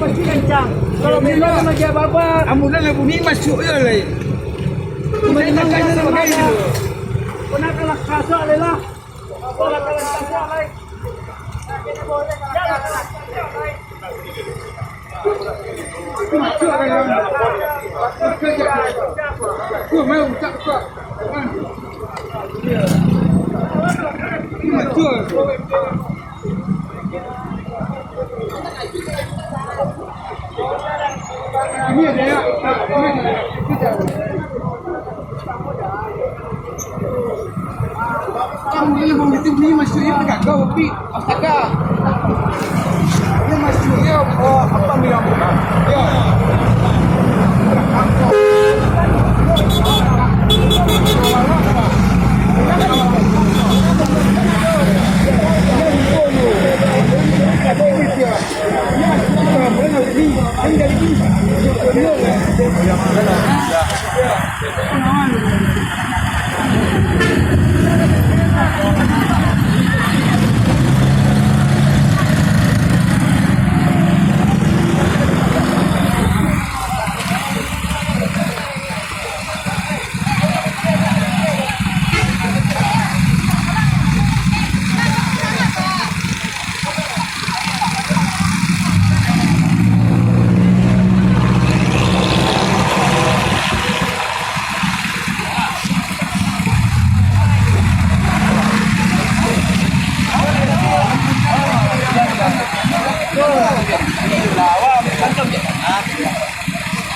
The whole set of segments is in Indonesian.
pasti kencang. Kalau belum lagi apa-apa, Amunan lah bunyi masuk je lah. Saya nak kaya sebagai itu. pernah kalah kasar lah. Bola kalah kasar lah. Masuk dalam. Kerja. Tu mau tak tak. Masuk. Ini ada ya. Kamu ini mau ini masuknya dekat kau pi astaga. Ini masuknya apa bilang? Ya.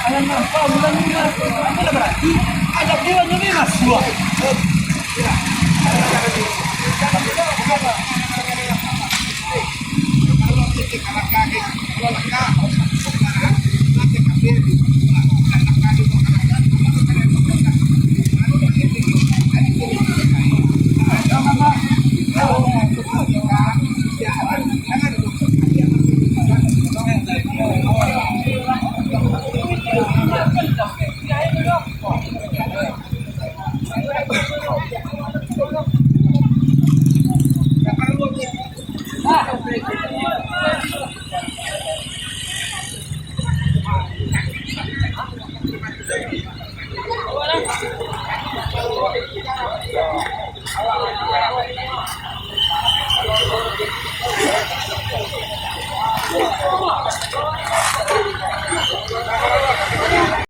Alam apa bulan ini ada berarti ada dewan ini masuk. Kalau kita kalah kaki, kalau kalah, nanti kafir.